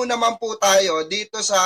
naman po tayo dito sa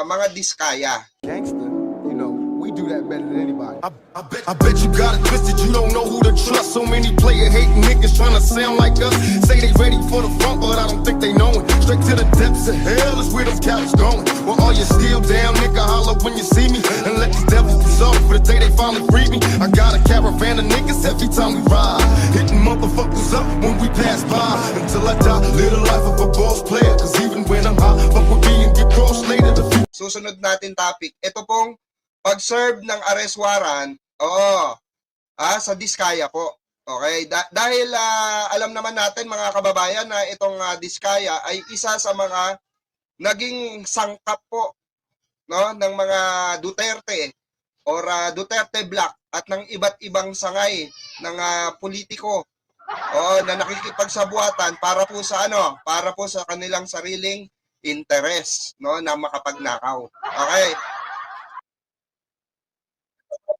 mga diskaya. Gangster, you know, we do that better than anybody. I bet you got it twisted, you don't know who to trust. So many player hating niggas trying to sound like us. Say they ready for the front, but I don't think they know it. Straight to the depths of hell is where them cowards going. Well, all you still down, nigga, holler when you see me. And let these devils dissolve for the day they finally free me. I got a caravan of niggas every time we ride. Hitting motherfuckers up when we pass by. Until I die, live the life of a boss player. Cause even when I'm high, fuck with me and get crossed later. Susunod natin topic. Ito pong pag-serve ng arrest warrant, sa diskaya po. Okay? Dahil alam naman natin mga kababayan na itong diskaya ay isa sa mga naging sangkap po, no, ng mga Duterte or Duterte Black at ng iba't ibang sangay ng politiko na nakikipagsabuatan para po sa para po sa kanilang sariling interest, no, na makapagnakaw. Okay?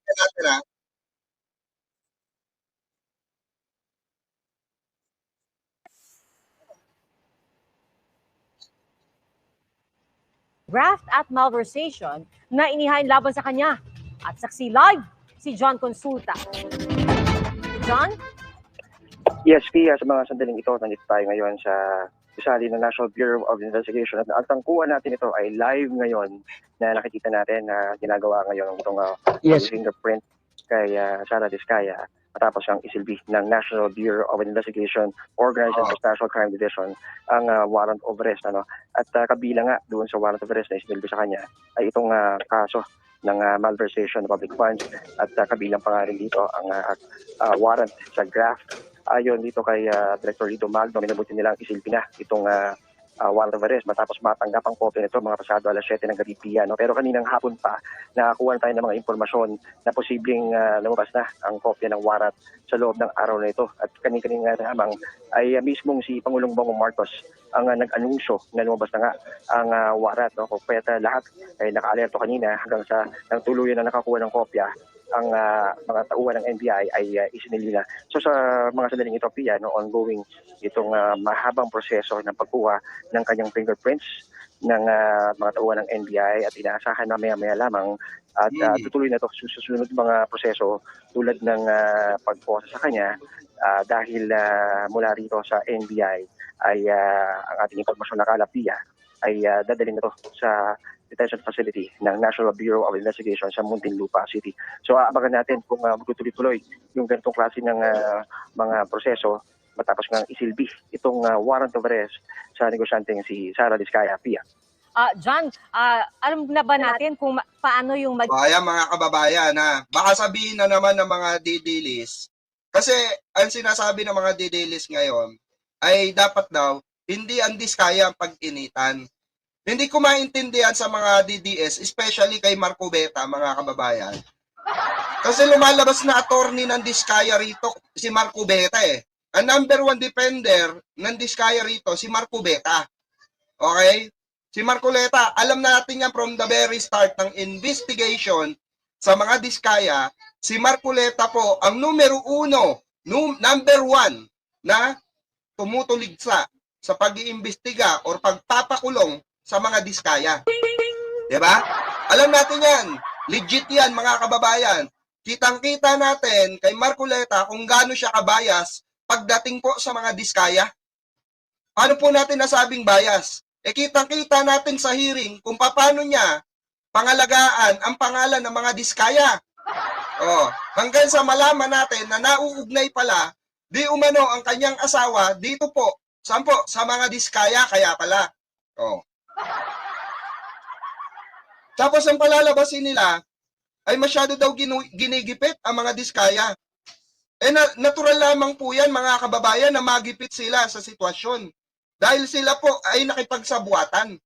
Natin, graft at malversation na inihain laban sa kanya. At saksi live, si John Consulta. John? Yes, Pia, sa mga sandaling ito, nandito tayo ngayon sa gusali ng National Bureau of Investigation at ang tangkuhan natin ito ay live ngayon na nakikita natin na ginagawa ngayon itong fingerprint kay Sara Diskaya matapos siyang isilbi ng National Bureau of Investigation Organized and International Crime Division ang warrant of arrest. At kabilang nga doon sa warrant of arrest na isinilbi sa kanya ay itong kaso ng malversation of public funds at kabilang pa nga rin dito ang warrant sa graft. Ayon dito kay Director Lido Magno, minabuti nilang isilbi na itong warrant of arrest matapos matanggap ang kopya nito mga pasado alas 7 ng gabi piya. Pero kaninang hapon pa, nakakuha tayo ng mga impormasyon na posibleng lumabas na ang kopya ng warrant sa loob ng araw na ito. At kanin-kanina lamang ay mismong si Pangulong Bongbong Marcos ang nag-anunsyo na lumabas na nga ang warrant. Kaya lahat ay naka-alerto kanina hanggang sa nang tuluyan na nakakuha ng kopya ang mga tauhan ng NBI ay isinili na. So sa mga sandaling ito, Pia, ongoing itong mahabang proseso ng pagkuha ng kanyang fingerprints ng mga tauhan ng NBI at inaasahan na maya-maya lamang at tutuloy na ito susunod mga proseso tulad ng pagkuha sa kanya dahil mula rito sa NBI ay ang ating impormasyon na kalapia ay dadalhin na ito sa detention facility ng National Bureau of Investigation sa Muntinlupa City. So abangan natin kung magtutuloy-tuloy yung ganitong klase ng mga proseso matapos ng isilbi itong warrant of arrest sa negosyanteng si Sara Diskaya, Pia. John, alam na ba natin kung paano yung Ayan mga kababayan, baka sabihin na naman ng mga didilis. Kasi ang sinasabi ng mga didilis ngayon ay dapat daw hindi ang diskaya ang pag-initan. Hindi ko maintindihan sa mga DDS, especially kay Marco Beta, mga kababayan. Kasi lumalabas na attorney ng diskaya rito, si Marco Beta eh. Ang number one defender ng diskaya rito, si Marco Beta. Okay? Si Marco Beta, alam natin yan from the very start ng investigation sa mga diskaya, si Marco Beta po ang number one na tumutuligsa sa pag-iimbestiga or pagpapakulong sa mga diskaya. Diba? Alam natin yan. Legit yan, mga kababayan. Kitang-kita natin kay Marcoleta kung gaano siya kabayas pagdating po sa mga diskaya. Paano po natin nasabing bias? Kitang-kita natin sa hearing kung paano niya pangalagaan ang pangalan ng mga diskaya. Hanggang sa malaman natin na nauugnay pala, di umano ang kanyang asawa dito po, saan po? Sa mga diskaya, kaya pala. Tapos ang palalabasin nila ay masyado daw ginigipit ang mga diskaya. Natural lamang po yan mga kababayan na magipit sila sa sitwasyon. Dahil sila po ay nakipagsabuatan.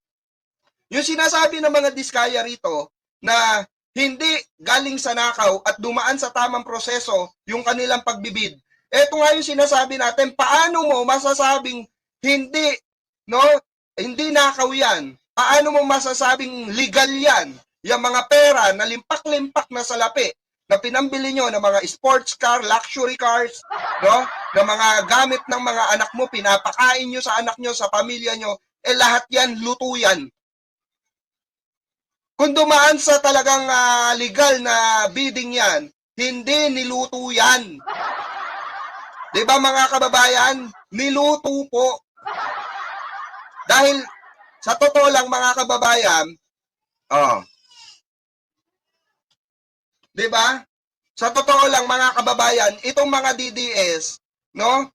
Yung sinasabi ng mga diskaya rito na hindi galing sa nakaw at dumaan sa tamang proseso yung kanilang pagbibid. Ito nga yung sinasabi natin, paano mo masasabing hindi nakaw yan? Paano mo masasabing legal yan? Yung mga pera na limpak-limpak na salapi na pinambili nyo ng mga sports car, luxury cars, na mga gamit ng mga anak mo, pinapakain nyo sa anak nyo, sa pamilya nyo, lahat yan, luto yan. Kung dumaan sa talagang legal na bidding yan, hindi niluto yan. Di ba mga kababayan? Niluto po. Dahil sa totoo lang mga kababayan, di ba? Sa totoo lang mga kababayan, itong mga DDS, no?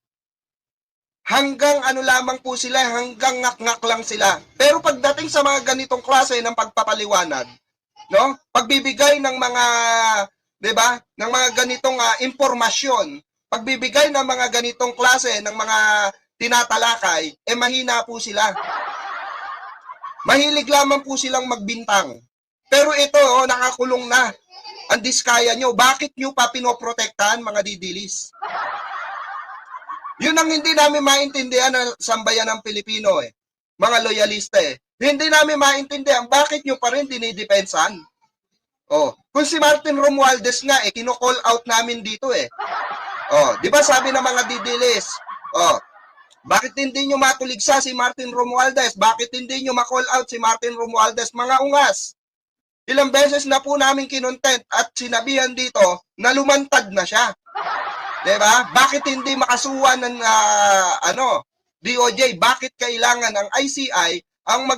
Hanggang ano lamang po sila, hanggang ngak-ngak lang sila. Pero pagdating sa mga ganitong klase ng pagpapaliwanag, no? Pagbibigay ng mga, 'di ba? Ng mga ganitong impormasyon, pagbibigay ng mga ganitong klase ng mga tinatalakay, mahina po sila. Mahilig lamang po silang magbintang. Pero ito, nakakulong na. Ang diskaya nyo, bakit nyo pa pinoprotektahan mga didilis? Yun ang hindi namin maintindihan ng sambayan ng Pilipino mga loyalista Hindi namin maintindihan, bakit nyo pa rin dinidepensahan? Kung si Martin Romualdez nga kino-call out namin dito di ba sabi ng mga didilis, bakit hindi nyo matuligsa si Martin Romualdez? Bakit hindi nyo ma-call out si Martin Romualdez? Mga ungas. Ilang beses na po namin kinontent at sinabihan dito na lumantad na siya. Diba? Bakit hindi makasuhan ng DOJ? Bakit kailangan ng ICI ang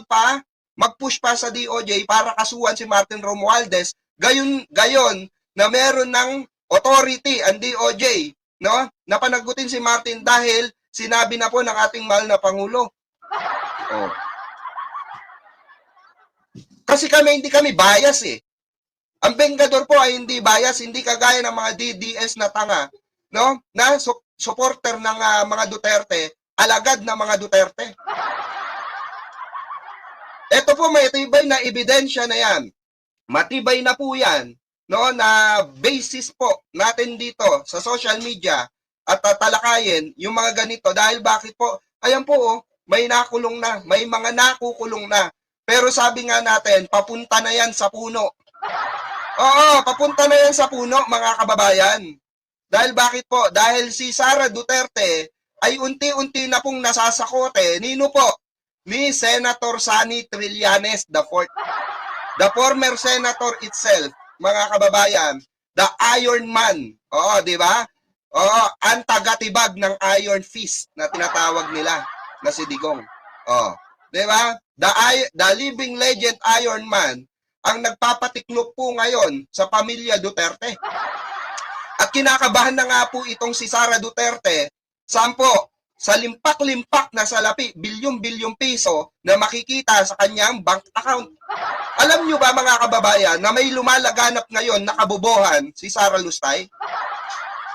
mag-push pa sa DOJ para kasuhan si Martin Romualdez? Gayon na meron ng authority ang DOJ, no? Na panagutin si Martin dahil sinabi na po ng ating mahal na Pangulo. Kasi hindi kami bias Ang Bengador po ay hindi bias, hindi kagaya ng mga DDS na tanga, no? Na supporter ng mga Duterte, alagad ng mga Duterte. Ito po may matibay na ebidensya na yan. Matibay na po yan, no? Na basis po natin dito sa social media at tatalakayin yung mga ganito dahil bakit po? Ayan po may nakulong na, may mga nakukulong na. Pero sabi nga natin, papunta na yan sa puno. Papunta na yan sa puno, mga kababayan. Dahil bakit po? Dahil si Sara Duterte ay unti-unti na pong nasasakote. Nino po? Ni Senator Sonny Trillanes IV. The former senator itself, mga kababayan. The Iron Man. Di ba? Ang tagatibag ng Iron Fist na tinatawag nila na si Digong. Di ba? The living legend Iron Man ang nagpapatiklop po ngayon sa pamilya Duterte. At kinakabahan na nga po itong si Sara Duterte, saan po? Sa limpak-limpak na salapi, bilyong-bilyong piso na makikita sa kanyang bank account. Alam nyo ba mga kababayan na may lumalaganap ngayon na kabobohan si Sara Lustay?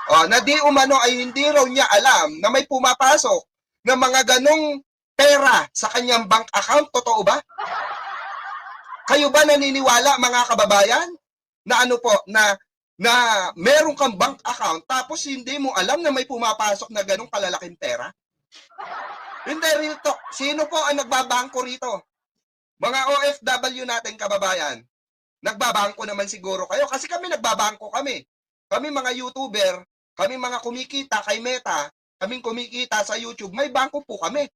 Na di umano ay hindi raw niya alam na may pumapasok na mga ganong pera sa kanyang bank account. Totoo ba? Kayo ba naniniwala mga kababayan na na meron kang bank account tapos hindi mo alam na may pumapasok na ganong kalalaking pera? Hindi, real talk. Sino po ang nagbabangko rito? Mga OFW natin kababayan. Nagbabangko naman siguro kayo kasi kami nagbabangko kami. Kami mga YouTuber, kami mga kumikita kay Meta, kaming kumikita sa YouTube, may bangko po kami.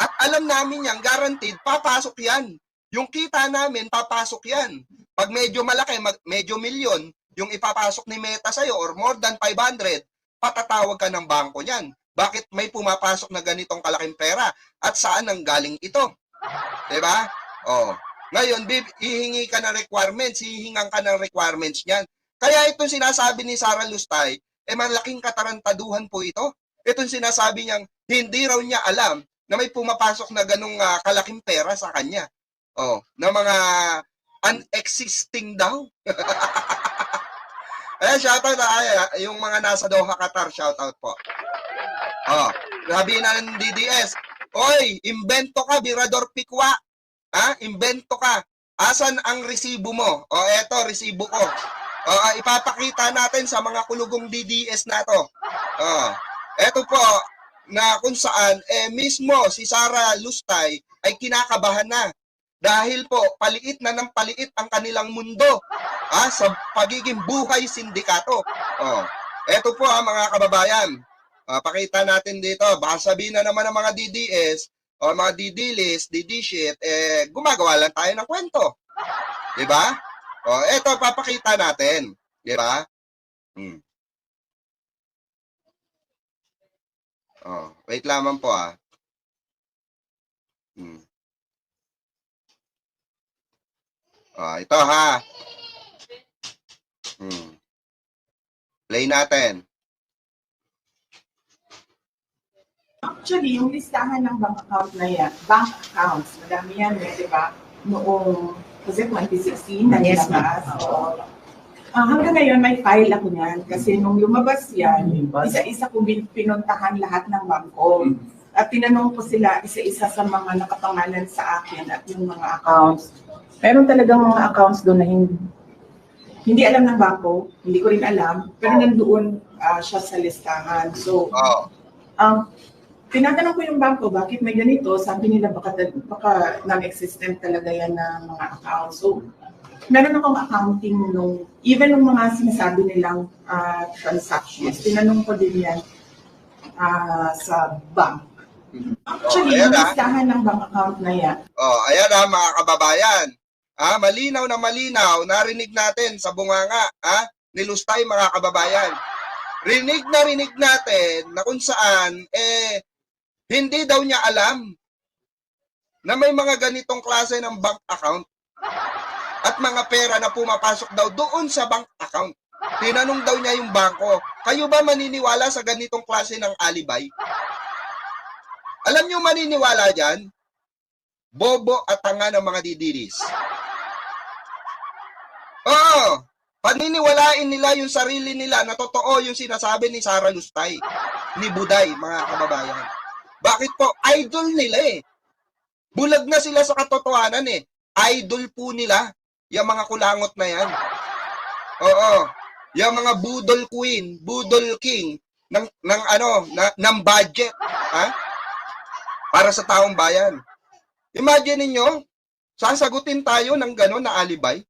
At alam namin yan, guaranteed, papasok yan. Yung kita namin, papasok yan. Pag medyo malaki, medyo milyon, yung ipapasok ni Meta sa'yo or more than 500, patatawag ka ng bangko niyan. Bakit may pumapasok na ganitong kalaking pera? At saan ang galing ito? Diba? Ngayon, hihingi ka ng requirements, hihingan ka ng requirements niyan. Kaya itong sinasabi ni Sara Lustay, malaking katarantaduhan po ito. Itong sinasabi niyang hindi raw niya alam na may pumapasok na ganung kalaking pera sa kanya. Na mga unexisting daw. Shoutout yung mga nasa Doha, Qatar, shoutout po. Sabi na ng DDS, oy, imbento ka, Birador Pikwa. Imbento ka. Asan ang resibo mo? Eto, resibo ko. Ipapakita natin sa mga kulugong DDS na to. Eto po, na kung saan mismo si Sara Lustay ay kinakabahan na dahil po paliit na ng paliit ang kanilang mundo sa pagiging buhay sindikato. Eto po mga kababayan, pakita natin dito, baka sabihin na naman ng mga DDS o mga didilis, didishit, gumagawa lang tayo ng kwento. Di ba? O, eto, papakita natin. Di ba? O, wait lamang po ito ha. Play natin. Actually, yung listahan ng bank account na yan, bank accounts, madami yan, di ba? Noong, kasi 2016 na nilabas. So, hanggang ngayon, may file ako niyan. Kasi nung lumabas yan, isa-isa ko pinuntahan lahat ng bangko. At tinanong ko sila isa-isa sa mga nakapangalan sa akin at yung mga accounts. Meron talagang mga accounts doon na hindi alam ng bangko, hindi ko rin alam, pero nandoon siya sa listahan. So, tinatanong ko yung bangko, bakit may ganito? Sabi nila, baka non-existent talaga yan ng mga accounts. So, meron akong accounting nung, even nung mga sinasabi nilang transactions, tinanong ko din yan sa bank. Actually, yung listahan ng bank account na yan. Ayan mga kababayan. Malinaw na malinaw, narinig natin sa bunganga, ni Lustay mga kababayan. Rinig natin na kung saan, hindi daw niya alam na may mga ganitong klase ng bank account at mga pera na pumapasok daw doon sa bank account. Tinanong daw niya yung bangko, kayo ba maniniwala sa ganitong klase ng alibay? Alam niyo maniniwala dyan? Bobo at tanga ng mga didiris. Oo, paniniwalain nila yung sarili nila na totoo yung sinasabi ni Sara Lustay, ni Buday, mga kababayan. Bakit po? Idol nila Bulag na sila sa katotohanan Idol po nila, yung mga kulangot na yan. Oo, yung mga budol queen, budol king, ng budget, para sa taong bayan. Imagine niyo, sasagutin tayo ng gano'n na alibay.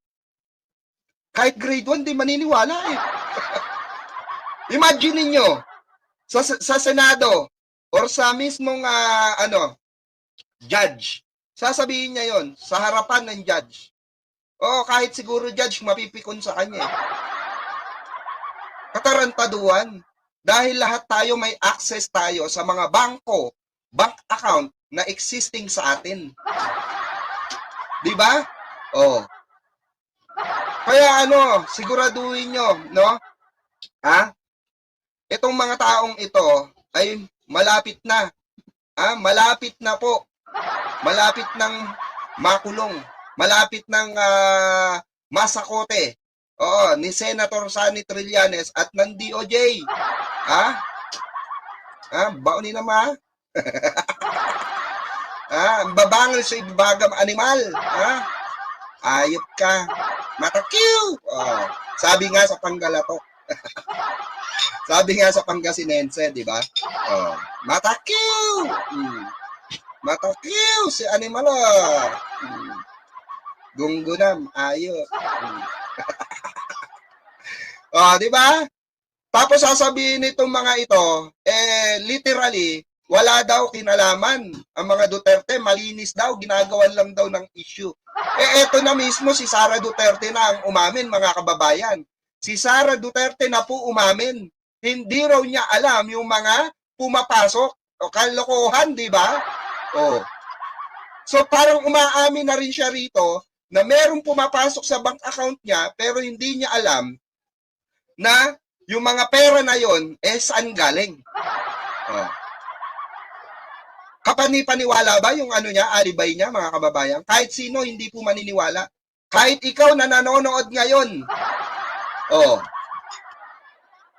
Kahit grade 1, di maniniwala Imagine niyo, sa Senado, or sa mismong, judge, sasabihin niya yon sa harapan ng judge. Kahit siguro judge, mapipikon sa kanya. Katarantaduan. Dahil lahat tayo may access tayo sa mga bangko, bank account na existing sa atin. Di ba? Kaya siguraduhin nyo, no? Itong mga taong ito ay malapit na. Malapit na po. Malapit ng makulong. Malapit ng masakote. Ni Senator Sonny Trillanes at ng DOJ. Baonin naman. Babangil sa ibabagam animal. Ayop ka. Matakiw! Sabi nga sa Panggalatok. Sabi nga sa Pangasinense, di ba? Matakiw! Matakiw si animal. Gunggunam, ayop. Di ba? Tapos sasabihin nitong mga ito, literally, wala daw kinalaman. Ang mga Duterte, malinis daw, ginagawan lang daw ng issue. Eto na mismo si Sara Duterte na ang umamin, mga kababayan. Si Sara Duterte na po umamin. Hindi raw niya alam yung mga pumapasok. Kalokohan, di ba? So parang umaamin na rin siya rito na merong pumapasok sa bank account niya pero hindi niya alam na yung mga pera na yon saan galing. Kapani-paniwala ba yung niya, alibay niya, mga kababayan? Kahit sino hindi po maniniwala. Kahit ikaw na nanonood ngayon.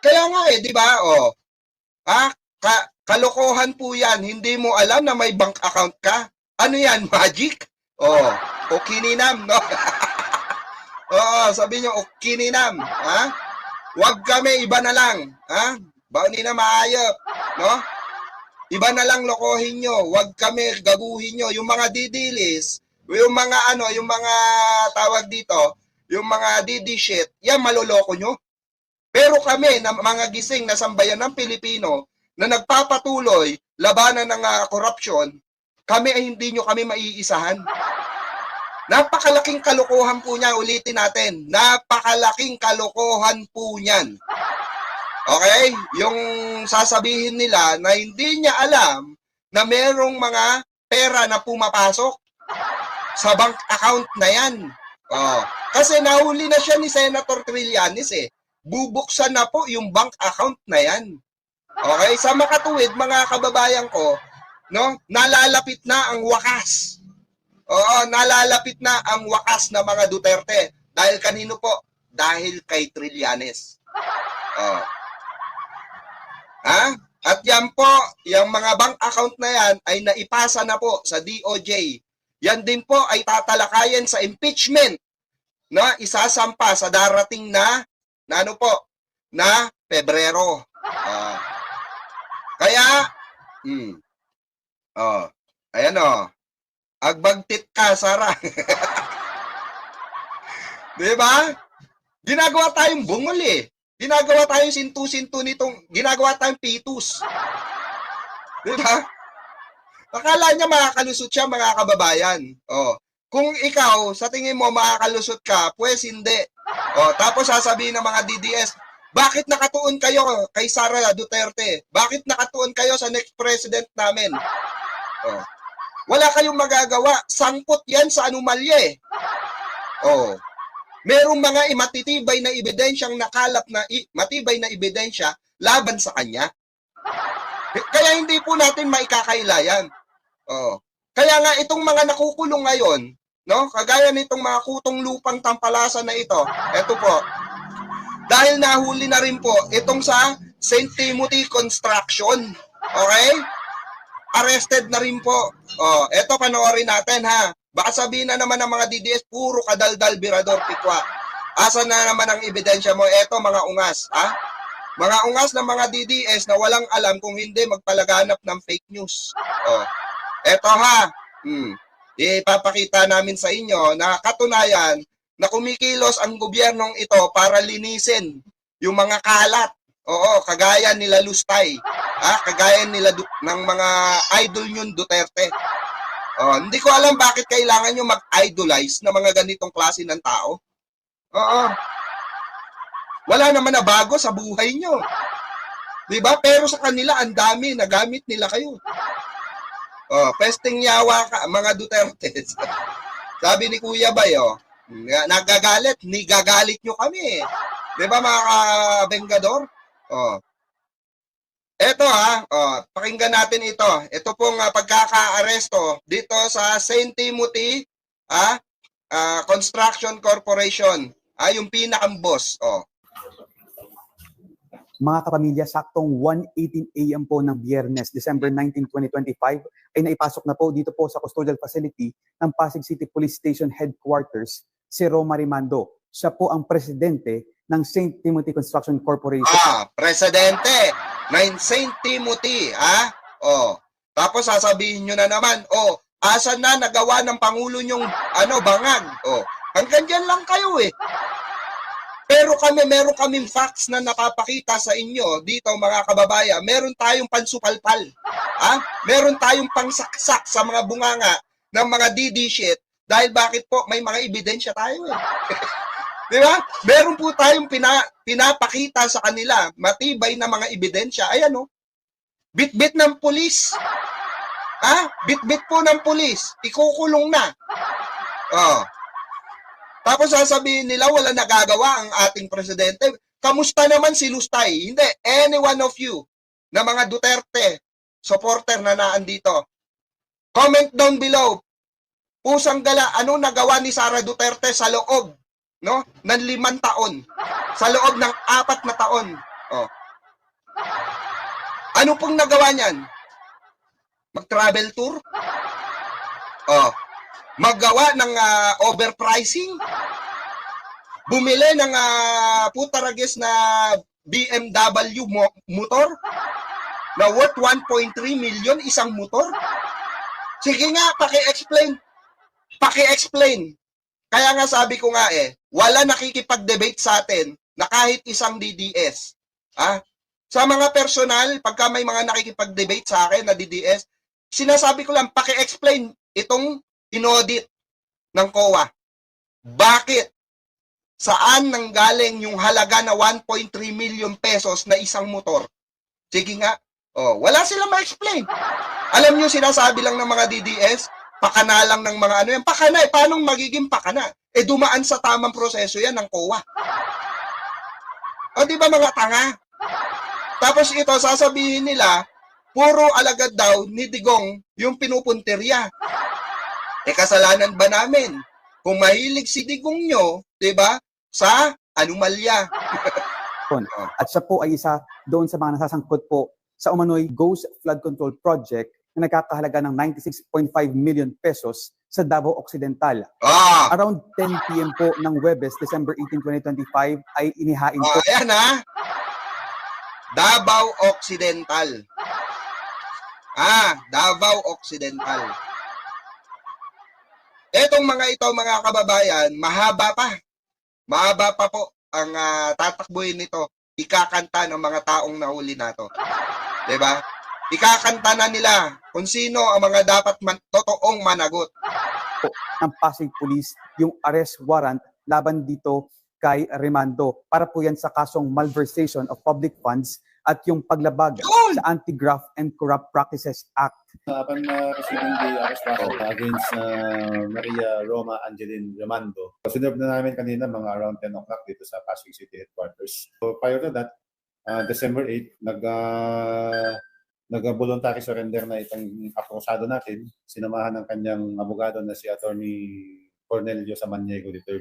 Kaya nga di ba? Kalokohan po yan. Hindi mo alam na may bank account ka. Ano yan, magic? O kininam, no? Sabi nyo, o kininam. Huwag kami, iba na lang. Baoni na maayop, no? Iba na lang lokohin nyo. Huwag kami gaguhin nyo. Yung mga didilis, yung mga yung mga tawag dito, yung mga didishit, yan maloloko nyo. Pero kami, na mga gising na sambayan ng Pilipino, na nagpapatuloy labanan ng korupsyon, kami ay hindi nyo kami maiisahan. Napakalaking kalokohan po niyan, ulitin natin. Napakalaking kalokohan po niyan. Okay? Yung sasabihin nila na hindi niya alam na merong mga pera na pumapasok sa bank account na yan. Oh, kasi nahuli na siya ni Senator Trillanes eh. Bubuksan na po yung bank account na yan. Okay? Sa makatuwid, mga kababayan ko, no, nalalapit na ang wakas. Oo, nalalapit na ang wakas na mga Duterte. Dahil kanino po? Dahil kay Trillanes. Oh. Ha? At yan po, yung mga bank account na yan ay naipasa na po sa DOJ. Yan din po ay tatalakayan sa impeachment na isasampa sa darating na ano po, na Pebrero. Kaya, ayan o, agbagtit ka, Sara. Di ba? Ginagawa tayong bungol eh. Ginagawa tayong sintu-sintu nitong, ginagawa tayong pitus. Di ba? Akala niya makakalusot siya, mga kababayan. Oh. Kung ikaw, sa tingin mo makakalusot ka, pues hindi. Oh, tapos sasabihin ng mga DDS, bakit nakatuon kayo kay Sara Duterte? Bakit nakatuon kayo sa next president namin? Oh. Wala kayong magagawa. Sangkot yan sa anomalya eh. Oh. Merong mga matitibay na ebidensyang nakalap na matibay na ebidensya laban sa kanya. Kaya hindi po natin maikakailayan. Oh. Kaya nga itong mga nakukulong ngayon, no? Kagaya nitong mga kutong lupang tampalasan na ito. Ito po. Dahil nahuli na rin po itong sa St. Timothy Construction. Okay? Arrested na rin po. Oh, eto panoorin natin ha. Baka sabihin na naman ng mga DDS, puro kadaldal, birador, pikwa. Asa na naman ang ebidensya mo? Eto mga ungas, ha? Mga ungas ng mga DDS na walang alam kung hindi magpalaganap ng fake news. Oh. Eto ha. Ipapakita namin sa inyo na katunayan na kumikilos ang gobyernong ito para linisin yung mga kalat. Oo, kagaya nila Lustay. Kagaya nila ng mga idol nyun Duterte. Hindi ko alam bakit kailangan nyo mag-idolize na mga ganitong klase ng tao. Oo. Wala naman na bago sa buhay nyo. Diba? Pero sa kanila, ang dami, nagamit nila kayo. Pesting yawa ka, mga Duterte. Sabi ni Kuya Bay, nagagalit, nigagalit nyo kami. Diba mga bengador? Eto pakinggan natin ito. Ito pong pagkaka-aresto dito sa St. Timothy Construction Corporation. Yung pinakang-boss. Mga kapamilya, saktong 1:18 AM po ng Biyernes, December 19, 2025, ay naipasok na po dito po sa custodial facility ng Pasig City Police Station Headquarters si Roma Rimando. Siya po ang presidente ng St. Timothy Construction Corporation. Presidente ng St. Timothy, Tapos sasabihin nyo na naman, asan na nagawa ng Pangulo nyong bangag? Hanggang dyan lang kayo eh. Pero meron kaming facts na napapakita sa inyo dito mga kababayan. Meron tayong pansupalpal. Meron tayong pangsaksak sa mga bunganga ng mga DD shit. Dahil bakit po may mga ebidensya tayo eh. Di ba? Meron po tayong pinapakita sa kanila matibay na mga ebidensya. Ayan o. Bit-bit ng pulis. Bit-bit po ng pulis. Ikukulong na. Tapos sasabihin nila wala nagagawa ang ating presidente. Kamusta naman si Lustay? Hindi. Any one of you na mga Duterte supporter na naandito. Comment down below. Pusang gala, ano nagawa ni Sara Duterte sa loob ng 5 taon? Sa loob ng 4 na taon. Ano pong nagawa niyan? Mag-travel tour? Maggawa ng overpricing? Bumili ng putarages na BMW motor? Na worth 1.3 million isang motor? Sige nga, paki-explain. Paki-explain. Kaya nga sabi ko nga wala nakikipag-debate sa atin na kahit isang DDS. Sa mga personal, pagka may mga nakikipag-debate sa akin na DDS, sinasabi ko lang, paki-explain itong inaudit ng COA. Bakit? Saan nanggaling yung halaga na 1.3 million pesos na isang motor? Sige nga. Oh, wala silang ma-explain. Alam nyo, sinasabi lang ng mga DDS, pakana lang ng mga ano yan. Pakana, paano magiging pakana? Dumaan sa tamang proseso yan ng COA. O, di ba mga tanga? Tapos ito, sasabihin nila, puro alagad daw ni Digong yung pinupunterya. Kasalanan ba namin? Kung mahilig si Digong nyo, di ba, sa anomalya. At siya po ay isa doon sa mga nasasangkot po sa umano'y Ghost Flood Control Project na nagkakahalaga ng 96.5 million pesos sa Davao Occidental. Around 10 p.m. po ng Huwebes, December 18, 2025 ay inihain po. Ayan ha. Davao Occidental. Davao Occidental. Etong mga ito, mga kababayan, mahaba pa. Mahaba pa po ang tatakbuhin nito. Ikakanta ng mga taong nahuli nato. Diba? Ikakanta na nila kung sino ang mga dapat totoong managot. Ng Pasig Police yung arrest warrant laban dito kay Rimando para po yan sa kasong malversation of public funds at yung paglabag sa Anti-Graft and Corrupt Practices Act. Upon receiving the arrest warrant against Maria Roma Angeline Rimando, sinerve na namin kanina mga around 10 o'clock dito sa Pasig City Headquarters. So prior to that, December 8, nag-voluntary surrender na itong akusado natin, sinamahan ng kanyang abogado na si Attorney Cornelio Samaniego III.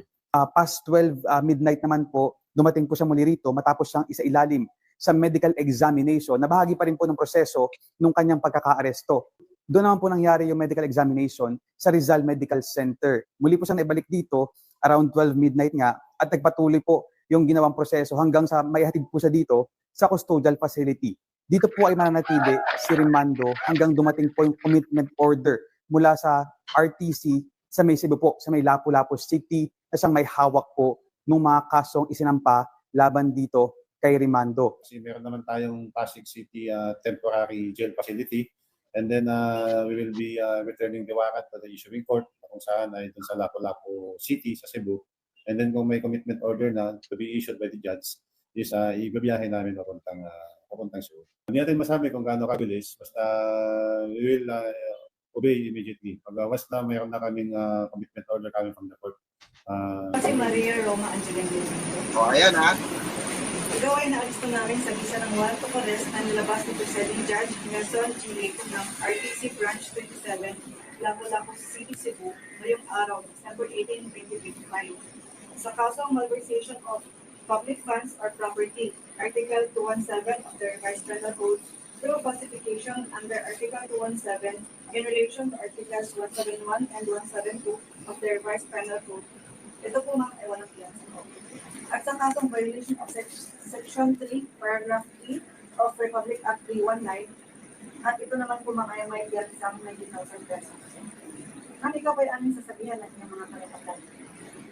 Past 12 midnight naman po, dumating po siya muli rito matapos siyang isailalim sa medical examination na bahagi pa rin po ng proseso ng kanyang pagkaka-aresto. Doon naman po nangyari yung medical examination sa Rizal Medical Center. Muli po siyang naibalik dito around 12 midnight nga at nagpatuloy po yung ginawang proseso hanggang sa maihatid po siya dito sa custodial facility. Dito po ay mananatili si Rimando hanggang dumating po yung commitment order mula sa RTC sa may Cebu po, sa may Lapu-Lapu City na siyang may hawak po ng mga kasong isinampa laban dito kay Rimando. Kasi meron naman tayong Pasig City temporary jail facility and then we will be returning the warrant to the issuing court kung saan ay dun sa Lapu-Lapu City sa Cebu. And then kung may commitment order na to be issued by the judge is ibibiyahe namin papuntang Cebu. Hindi natin masabi kung gaano kabilis, basta we will obey immediately. Pag basta mayroon na kaming commitment order coming from the court. Kasi Maria Roma Angeline Rimando. Ayan ha. Ikaw ay naalis namin sa visa ng warrant of arrest na nilabas ni Presiding Judge Nelson G. Leco ng RTC Branch 27, Lapu-Lapu City, Cebu, ngayong araw, December 18, 2025. Sa kasong malversation of public funds or property, Article 217 of the Revised Penal Code, through classification under Article 217 in relation to Articles 171 and 172 of the Revised Penal Code. Ito po mga ewan ng fianza ko. At sa kasong violation of Section 3, Paragraph 3 of Republic Act 319, at ito naman po mga may isang 90,000 pesos. Ang ikaw ay aming sasabihan ng iyong mga karapatan.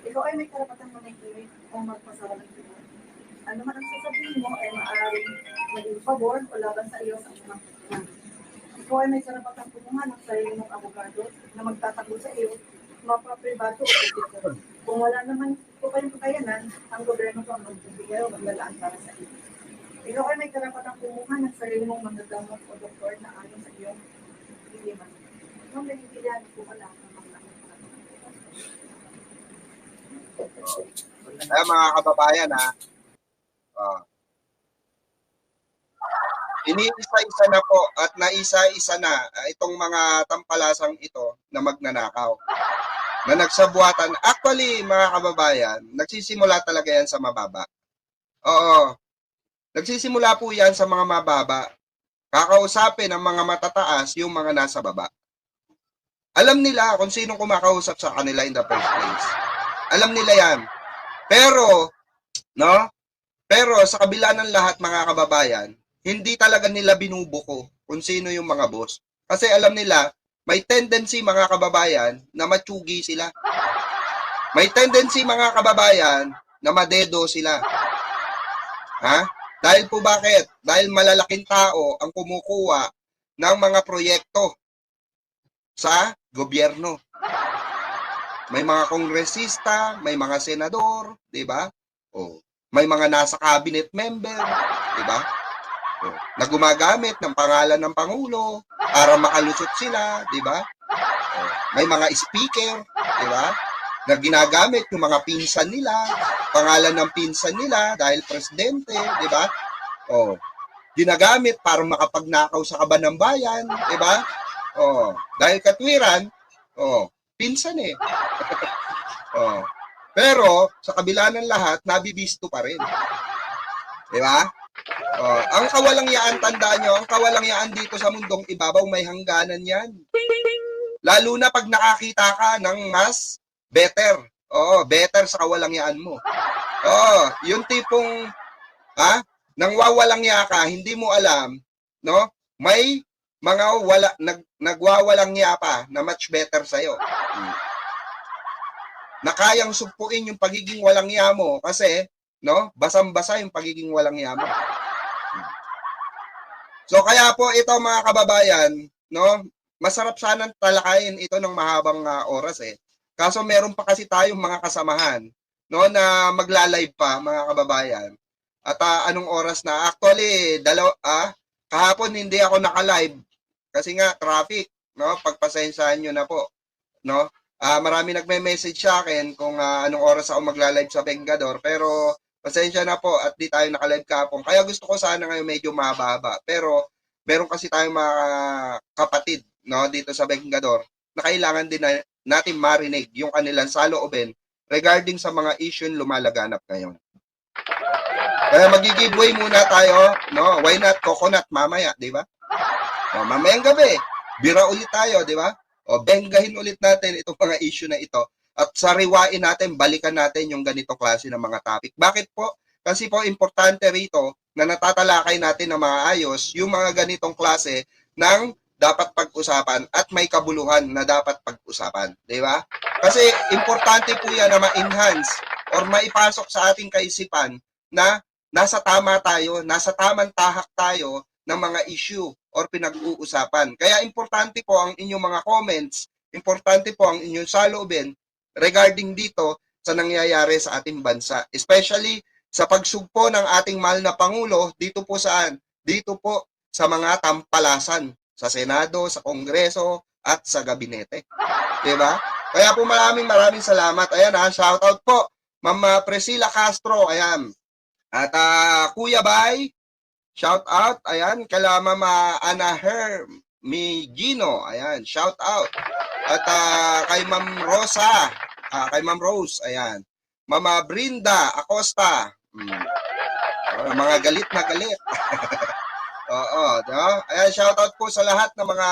Ikaw ay may karapatan manahimik o magpasara ng tulong. Ano man ang sasabihin mo ay maaaring maging pabor o laban sa iyo sa unang pagkuhan. Ikaw ay may karapatan kumuha ng sarili mong abogado na magtatakbo sa iyo, mapapribado o publiko. Kung wala naman po kayong kakayanan, ang gobyerno po ang magbibigay o maglalaan para sa iyo. Ikaw ay may karapatang kumuha ng sarili mong magagamot o doktor na ayon sa iyong iliman. Kung nagigilihan po wala ng mga Ay, mga kababayan ha. Iniisa-isa na po at naisa-isa na itong mga tampalasang ito na magnanakaw. Na nagsabuatan. Actually, mga kababayan, nagsisimula talaga yan sa mababa. Oo. Nagsisimula po yan sa mga mababa. Kakausapin ng mga matataas yung mga nasa baba. Alam nila kung sino kumakausap sa kanila in the first place. Alam nila yan. Pero, no? Pero sa kabila ng lahat, mga kababayan, hindi talaga nila binubuko kung sino yung mga boss. Kasi alam nila, may tendency mga kababayan na matsugi sila. May tendency mga kababayan na madedo sila. Ha? Dahil po bakit? Dahil malalaking tao ang kumukuha ng mga proyekto sa gobyerno. May mga kongresista, may mga senador, di ba? O, may mga nasa cabinet member, di ba? O, na gumagamit ng pangalan ng Pangulo para makalusot sila, di ba? O, may mga speaker, di ba? Na ginagamit yung mga pinsan nila, pangalan ng pinsan nila dahil presidente, di ba? O, ginagamit para makapagnakaw sa kaban ng bayan, di ba? O, dahil katwiran, o, pinsan eh. Oh. Pero sa kabila ng lahat, nabibisto pa rin. Di ba? Oh, ang kawalangyaan, tandaan nyo, ang kawalangyaan dito sa mundong ibabaw, may hangganan yan. Lalo na pag nakakita ka ng mas better. Oo, better sa kawalangyaan mo. Oo, yung tipong, nang wawalangya ka, hindi mo alam, no? May mga nagwawalangya pa na much better sa'yo. Na kayang sugpuin yung pagiging walangya mo kasi, no, basang-basa yung pagiging walangya mo. So kaya po ito mga kababayan, no, masarap sanang talakayin ito ng mahabang oras eh. Kaso meron pa kasi tayong mga kasamahan, no, na magla-live pa mga kababayan. At anong oras na? Actually, kahapon hindi ako naka-live kasi nga traffic, no, pagpasensyahan nyo na po, no. Marami nagme-message sa akin kung anong oras ako magla-live sa Vengador, pero pasensya na po at di tayo naka-live kahapon. Kaya gusto ko sana ngayon medyo mahaba, pero meron kasi tayong mga kapatid, no, dito sa Vengador na kailangan din natin marinig yung kanilang saloobin regarding sa mga issue lumalaganap ngayon. Kaya mag-giveaway muna tayo, no? Why not coconut mamaya, di ba? O, mamayang gabi, bira ulit tayo, di ba? O, benggahin ulit natin itong mga issue na ito at sariwain natin, balikan natin yung ganito klase ng mga topic. Bakit po? Kasi po importante rito na natatalakay natin na maayos yung mga ganitong klase ng dapat pag-usapan at may kabuluhan na dapat pag-usapan. Di ba? Kasi importante po yan na ma-enhance or maipasok sa ating kaisipan na nasa tama tayo, nasa tamang tahak tayo ng mga issue or pinag-uusapan. Kaya importante po ang inyong mga comments, importante po ang inyong saloobin regarding dito sa nangyayari sa ating bansa. Especially sa pagsugpo ng ating mahal na Pangulo, dito po saan? Dito po sa mga tampalasan, sa Senado, sa Kongreso, at sa Gabinete. Diba? Kaya po maraming salamat. Ayan shoutout po, Ma'am Priscilla Castro, ayan. At Kuya Bay, shout out, ayan, kala Mama Ana Hermigino, ayan, shout out. At kay Ma'am Rosa, kay Ma'am Rose, ayan. Mama Brinda Acosta, mga galit na galit. Oo, diba? Ayan, shout out po sa lahat ng mga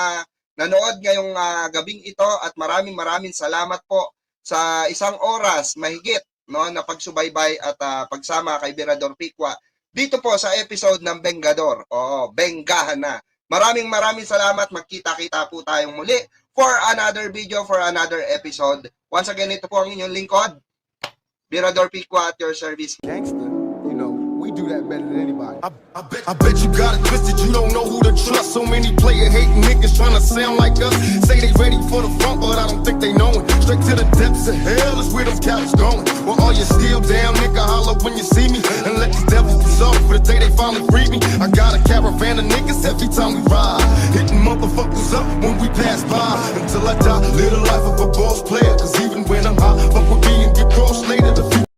nanood ngayong gabing ito at maraming salamat po sa isang oras mahigit, no, na pagsubaybay at pagsama kay Birador Pikwa dito po sa episode ng Vengador. Oo, Benggahan na. Maraming salamat. Magkita-kita po tayong muli for another video, for another episode. Once again, ito po ang inyong lingkod, Birador Pikwa at your service. Gangster, you know, we do that better than anybody. I bet you got it twisted, you don't know who to trust. So many player hating niggas trying to sound like us. Say they ready for the front, but I don't think they know it. Straight to the depths of hell is where them cowards going. Well, all you still down, nigga, holler when you see me. And let these devils dissolve for the day they finally free me. I got a caravan of niggas every time we ride. Hitting motherfuckers up when we pass by. Until I die, live the life of a boss player. Cause